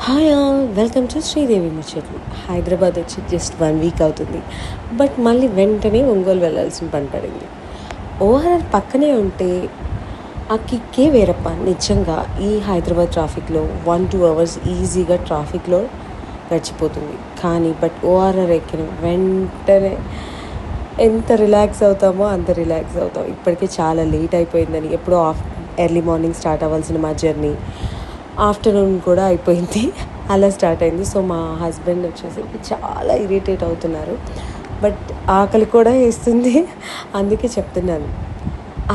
Hi all, welcome to Sridevi ముచ్చట్లు. హైదరాబాద్ వచ్చి just 1 week అవుతుంది, బట్ మళ్ళీ వెంటనే ఒంగోలు వెళ్ళాల్సిన పని పడింది. ఓఆర్ఆర్ పక్కనే ఉంటే ఆ కిక్కే వేరప్ప. నిజంగా ఈ హైదరాబాద్ ట్రాఫిక్లో 1-2 అవర్స్ ఈజీగా ట్రాఫిక్లో గడిచిపోతుంది. కానీ ఓఆర్ఆర్ ఎక్కిన వెంటనే ఎంత రిలాక్స్ అవుతామో అంత రిలాక్స్ అవుతాం. ఇప్పటికే చాలా లేట్ అయిపోయిందని, ఎప్పుడో ఎర్లీ మార్నింగ్ స్టార్ట్ అవ్వాల్సిన మా జర్నీ ఆఫ్టర్నూన్ కూడా అయిపోయింది. అలా స్టార్ట్ అయింది. సో మా హస్బెండ్ వచ్చేసరికి చాలా ఇరిటేట్ అవుతున్నారు, బట్ ఆకలి కూడా వేస్తుంది. అందుకే చెప్తున్నాను,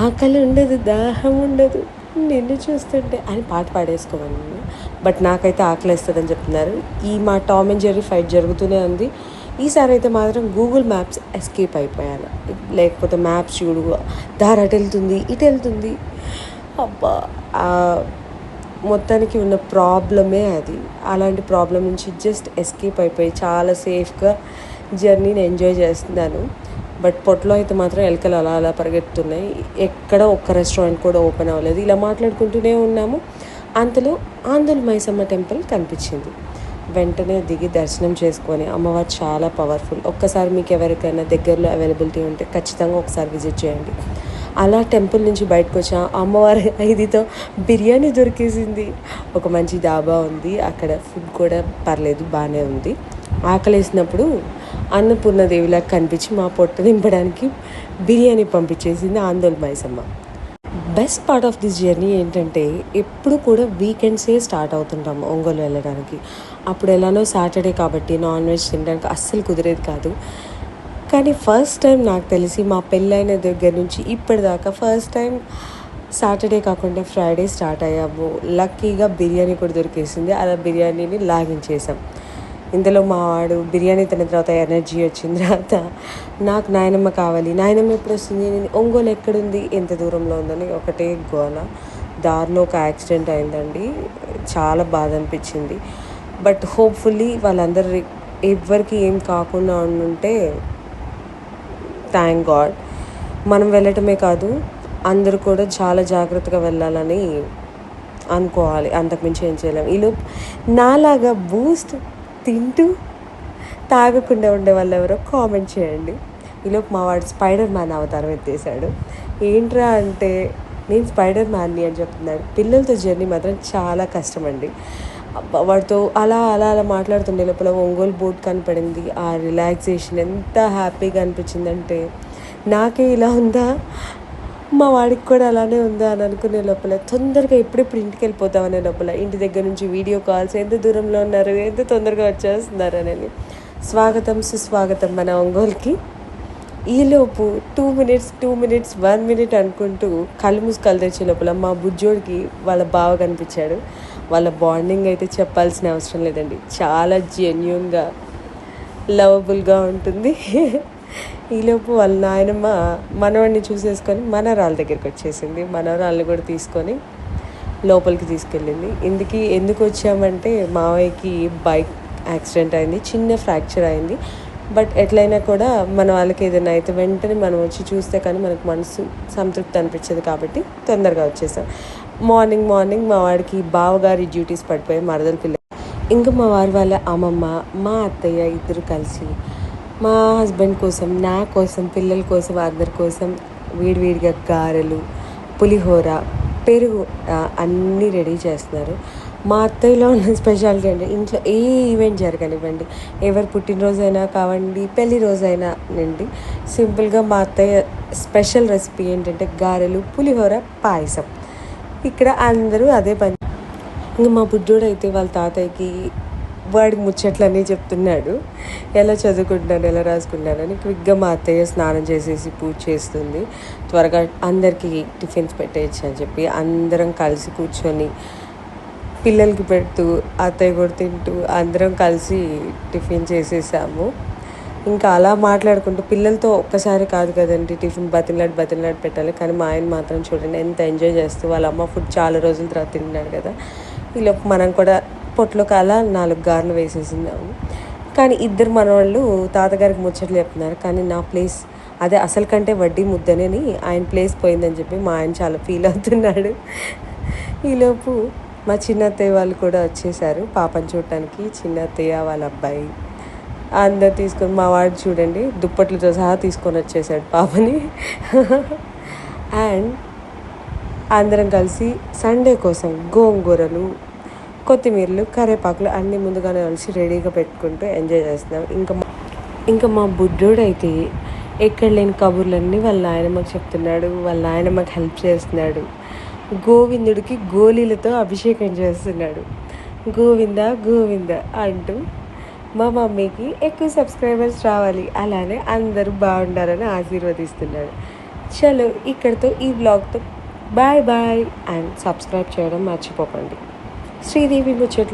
ఆకలి ఉండదు, దాహం ఉండదు నిన్ను చూస్తుంటే అని పాట పాడేసుకోమని. బట్ నాకైతే ఆకలి వేస్తుందని చెప్తున్నారు. మా టామ్ అండ్ జెర్రీ ఫైట్ జరుగుతూనే ఉంది. ఈసారి అయితే మాత్రం గూగుల్ మ్యాప్స్ ఎస్కేప్ అయిపోయాను. లేకపోతే మ్యాప్స్ చూడు, దారి అటు వెళ్తుంది, ఇటు వెళ్తుంది. అబ్బా, మొత్తానికి ఉన్న ప్రాబ్లమే అది. అలాంటి ప్రాబ్లం నుంచి జస్ట్ ఎస్కేప్ అయిపోయి చాలా సేఫ్గా జర్నీని ఎంజాయ్ చేస్తున్నాను. బట్ పొట్టలో అయితే మాత్రం ఎలకలు అలా అలా పరిగెత్తున్నాయి. ఎక్కడ ఒక్క రెస్టారెంట్ కూడా ఓపెన్ అవ్వలేదు. ఇలా మాట్లాడుకుంటూనే ఉన్నాము. అంతలో ఆందోళన మైసమ్మ టెంపుల్ కనిపించింది. వెంటనే దిగి దర్శనం చేసుకొని, అమ్మవారు చాలా పవర్ఫుల్. ఒక్కసారి మీకు ఎవరికైనా దగ్గరలో అవైలబిలిటీ ఉంటే ఖచ్చితంగా ఒకసారి విజిట్ చేయండి. అలా టెంపుల్ నుంచి బయటకు వచ్చా. అమ్మవారి ఐదితో బిర్యానీ దొరికేసింది. ఒక మంచి డాబా ఉంది, అక్కడ ఫుడ్ కూడా పర్లేదు, బాగానే ఉంది. ఆకలేసినప్పుడు అన్నపూర్ణదేవిలా కనిపించి మా పొట్ట నింపడానికి బిర్యానీ పంపించేసింది ఆందోళన Maisamma. Best part of this journey ఏంటంటే, ఎప్పుడు కూడా వీకెండ్సే స్టార్ట్ అవుతుంటాము ఒంగోలు వెళ్ళడానికి. అప్పుడు ఎలానో సాటర్డే కాబట్టి నాన్ వెజ్ తినడానికి అస్సలు కుదిరేది కాదు. కానీ ఫస్ట్ టైం నాకు తెలిసి మా పెళ్ళైన దగ్గర నుంచి ఇప్పటిదాకా ఫస్ట్ టైం సాటర్డే కాకుండా ఫ్రైడే స్టార్ట్ అయ్యాము. లక్కీగా బిర్యానీ కూడా దొరికేసింది. అలా బిర్యానీని లాగించేసాం. ఇందులో మా వాడు బిర్యానీ తిన్న తర్వాత ఎనర్జీ వచ్చిన తర్వాత నాకు నాయనమ్మ కావాలి, నాయనమ్మ ఎప్పుడు వస్తుంది, నేను ఒంగోలు ఎక్కడుంది, ఎంత దూరంలో ఉందని ఒకటే గోల. దారిలో ఒక యాక్సిడెంట్ అయిందండి, చాలా బాధ అనిపించింది. బట్ హోప్ఫుల్లీ వాళ్ళందరూ ఎవరికి ఏం కాకుండా ఉంటే థ్యాంక్ గాడ్. మనం వెళ్ళటమే కాదు, అందరూ కూడా చాలా జాగ్రత్తగా వెళ్ళాలని అనుకోవాలి. అంతకుమించి ఏం చేయలేము. ఈలోపు నాలాగా బూస్ట్ తింటూ తాగకుండా ఉండే వాళ్ళు ఎవరో కామెంట్ చేయండి. ఈలోపు మా వాడు స్పైడర్ మ్యాన్ అవతారం ఎత్తేసాడు. ఏంట్రా అంటే, నేను స్పైడర్ మ్యాన్ని అని చెప్తున్నాడు. పిల్లలతో జర్నీ మాత్రం చాలా కష్టమండి. వాడితో అలా అలా అలా మాట్లాడుతుండే లోపల ఒంగోలు బోట్ కనపడింది. ఆ రిలాక్సేషన్ ఎంత హ్యాపీగా అనిపించిందంటే, నాకే ఇలా ఉందా, మా వాడికి కూడా అలానే ఉందా అని అనుకునే లోపల తొందరగా ఎప్పుడెప్పుడు ఇంటికి వెళ్ళిపోతామనే లోపల ఇంటి దగ్గర నుంచి వీడియో కాల్స్, ఎంత దూరంలో ఉన్నారు, ఎంత తొందరగా వచ్చేస్తున్నారు అని. స్వాగతం సుస్వాగతం మన ఒంగోలుకి. ఈలోపు 2 minutes 1 minute అనుకుంటూ కళ్ళు మూసుకలు తెచ్చే లోపల మా బుజ్జోడికి వాళ్ళ బావ కనిపించాడు. వాళ్ళ బాండింగ్ అయితే చెప్పాల్సిన అవసరం లేదండి, చాలా జెన్యూన్గా లవబుల్గా ఉంటుంది. ఈలోపు వాళ్ళ నాయనమ్మ మనవాడిని చూసేసుకొని మనవరాళ్ళ దగ్గరికి వచ్చేసింది. మనవరాళ్ళని కూడా తీసుకొని లోపలికి తీసుకెళ్ళింది. ఎందుకు వచ్చామంటే, మావయ్యకి బైక్ యాక్సిడెంట్ అయింది, చిన్న ఫ్రాక్చర్ అయింది. బట్ ఎట్లయినా కూడా మన వాళ్ళకి ఏదైనా అయితే వెంటనే మనం వచ్చి చూస్తే కానీ మనకు మనసు సంతృప్తి అనిపించదు కాబట్టి తొందరగా వచ్చేసాం. మార్నింగ్ మా వాడికి బావగారి డ్యూటీస్ పడిపోయాయి, మరదల పిల్ల. ఇంకా మా వారి వాళ్ళ అమ్మమ్మ, మా అత్తయ్య ఇద్దరు కలిసి మా హస్బెండ్ కోసం, నా కోసం, పిల్లల కోసం, అందరి కోసం వేడివేడిగా గారెలు, పులిహోర, పెరుగు అన్నీ రెడీ చేస్తున్నారు. మా అత్తయ్యలో ఉన్న స్పెషాలిటీ అంటే, ఇంట్లో ఏ ఈవెంట్ జరగనివ్వండి, ఎవరి పుట్టినరోజైనా కావండి, పెళ్లి రోజైనా నండి, సింపుల్గా మా అత్తయ్య స్పెషల్ రెసిపీ ఏంటంటే గారెలు, పులిహోర, పాయసం. ఇక్కడ అందరూ అదే పని. ఇంకా మా బుడ్డోడు అయితే వాళ్ళ తాతయ్యకి వాడికి ముచ్చట్లన్నీ చెప్తున్నాడు, ఎలా చదువుకుంటున్నాను, ఎలా రాసుకుంటున్నానని. క్విక్గా మా అత్తయ్య స్నానం చేసేసి పూజ చేస్తుంది. త్వరగా అందరికీ టిఫిన్స్ పెట్టేయచ్చు అని చెప్పి అందరం కలిసి కూర్చొని పిల్లలకి పెడుతూ, అత్తయ్య కూడా తింటూ అందరం కలిసి టిఫిన్ చేసేసాము. ఇంకా అలా మాట్లాడుకుంటూ, పిల్లలతో ఒక్కసారి కాదు కదండి టిఫిన్ బతిలాడి పెట్టాలి. కానీ మా ఆయన మాత్రం చూడండి ఎంత ఎంజాయ్ చేస్తూ, వాళ్ళ అమ్మ ఫుడ్ చాలా రోజుల తర్వాత తిన్నాడు కదా, ఈలోపు మనం కూడా పొట్లోకి అలా 4 గారెలు వేసేసిందాము. కానీ ఇద్దరు మనవాళ్ళు తాతగారికి ముచ్చట్లు చెప్తున్నారు. కానీ నా ప్లేస్ అదే అసలు కంటే వడ్డీ ముద్దనేని ఆయన ప్లేస్ పోయిందని చెప్పి మా ఆయన చాలా ఫీల్ అవుతున్నాడు. ఈలోపు మా చిన్న అత్తయ్య వాళ్ళు కూడా వచ్చేసారు పాపని చూడటానికి. చిన్న అత్తయ్య వాళ్ళ అబ్బాయి అందరు తీసుకొని, మా వాడు చూడండి దుప్పట్లతో సహా తీసుకొని వచ్చేసాడు పాపని. అండ్ అందరం కలిసి సండే కోసం గోంగూరలు, కొత్తిమీరలు, కరివేపాకులు అన్నీ ముందుగానే కలిసి రెడీగా పెట్టుకుంటూ ఎంజాయ్ చేస్తున్నాం. ఇంకా మా బుడ్డోడైతే ఎక్కడ లేని కబుర్లన్నీ వాళ్ళ నాయనమ్మకి చెప్తున్నాడు, వాళ్ళ నాయనమ్మకి హెల్ప్ చేస్తున్నాడు. గోవిందుడికి గోళీలతో అభిషేకం చేస్తున్నాడు. గోవింద గోవింద అంటూ మా మమ్మీకి ఎక్కువ సబ్స్క్రైబర్స్ రావాలి, అలానే అందరూ బాగుండాలని ఆశీర్వదిస్తున్నాడు. చలో ఇక్కడితో ఈ వ్లాగ్తో బాయ్ బాయ్. అండ్ సబ్స్క్రైబ్ చేయడం మర్చిపోకండి. శ్రీదేవి ముచ్చట్లు.